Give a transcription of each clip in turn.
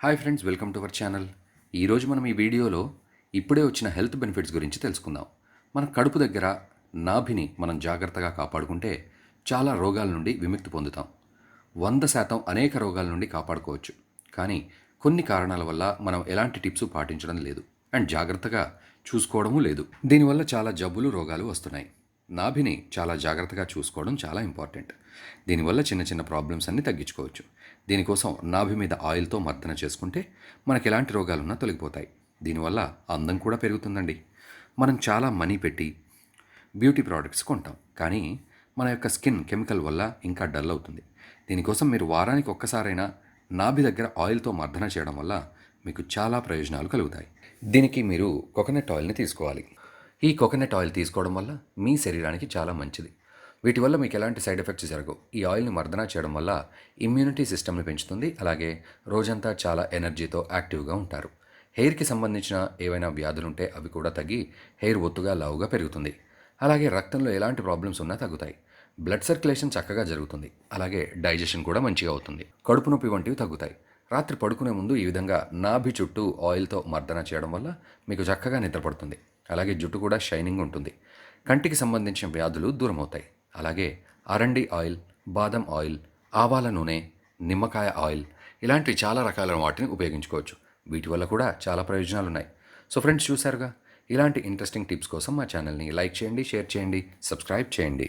Hi friends, welcome to our channel. ఈరోజు మనం ఈ వీడియోలో ఇప్పుడే వచ్చిన హెల్త్ బెనిఫిట్స్ గురించి తెలుసుకుందాం. మన కడుపు దగ్గర నాభిని మనం జాగ్రత్తగా కాపాడుకుంటే చాలా రోగాల నుండి విముక్తి పొందుతాం. 100% అనేక రోగాల నుండి కాపాడుకోవచ్చు. కానీ కొన్ని కారణాల వల్ల మనం ఎలాంటి టిప్స్ పాటించడం లేదు అండ్ జాగ్రత్తగా చూసుకోవడము లేదు. దీనివల్ల చాలా జబ్బులు, రోగాలు వస్తున్నాయి. నాభిని చాలా జాగ్రత్తగా చూసుకోవడం చాలా ఇంపార్టెంట్. దీనివల్ల చిన్న చిన్న ప్రాబ్లమ్స్ అన్నీ తగ్గించుకోవచ్చు. దీనికోసం నాభి మీద ఆయిల్తో మర్దన చేసుకుంటే మనకు ఎలాంటి రోగాలున్నా తొలగిపోతాయి. దీనివల్ల అందం కూడా పెరుగుతుందండి. మనం చాలా మనీ పెట్టి బ్యూటీ ప్రోడక్ట్స్ కొంటాం, కానీ మన యొక్క స్కిన్ కెమికల్ వల్ల ఇంకా డల్ అవుతుంది. దీనికోసం మీరు వారానికి ఒక్కసారైనా నాభి దగ్గర ఆయిల్తో మర్దన చేయడం వల్ల మీకు చాలా ప్రయోజనాలు కలుగుతాయి. దీనికి మీరు కోకోనట్ ఆయిల్ని తీసుకోవాలి. ఈ కోకోనట్ ఆయిల్ తీసుకోవడం వల్ల మీ శరీరానికి చాలా మంచిది. వీటి వల్ల మీకు ఎలాంటి సైడ్ ఎఫెక్ట్స్ జరగవు. ఈ ఆయిల్ని మర్దన చేయడం వల్ల ఇమ్యూనిటీ సిస్టమ్ని పెంచుతుంది. అలాగే రోజంతా చాలా ఎనర్జీతో యాక్టివ్గా ఉంటారు. హెయిర్కి సంబంధించిన ఏవైనా వ్యాధులు ఉంటే అవి కూడా తగ్గి హెయిర్ ఒత్తుగా లావుగా పెరుగుతుంది. అలాగే రక్తంలో ఎలాంటి ప్రాబ్లమ్స్ ఉన్నా తగ్గుతాయి. బ్లడ్ సర్క్యులేషన్ చక్కగా జరుగుతుంది. అలాగే డైజెషన్ కూడా మంచిగా అవుతుంది. కడుపు నొప్పి వంటివి తగ్గుతాయి. రాత్రి పడుకునే ముందు ఈ విధంగా నాభి చుట్టూ ఆయిల్తో మర్దన చేయడం వల్ల మీకు చక్కగా నిద్రపడుతుంది. అలాగే జుట్టు కూడా షైనింగ్ ఉంటుంది. కంటికి సంబంధించిన వ్యాధులు దూరం అవుతాయి. అలాగే అరండి ఆయిల్, బాదం ఆయిల్, ఆవాల నూనె, నిమ్మకాయ ఆయిల్ ఇలాంటి చాలా రకాల వాటిని ఉపయోగించుకోవచ్చు. వీటి వల్ల కూడా చాలా ప్రయోజనాలు ఉన్నాయి. సో ఫ్రెండ్స్, చూసారుగా, ఇలాంటి ఇంట్రెస్టింగ్ టిప్స్ కోసం మా ఛానల్ని లైక్ చేయండి, షేర్ చేయండి, సబ్స్క్రైబ్ చేయండి.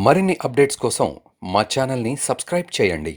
మరిన్ని అప్డేట్స్ కోసం మా ఛానల్ని సబ్స్క్రైబ్ చేయండి.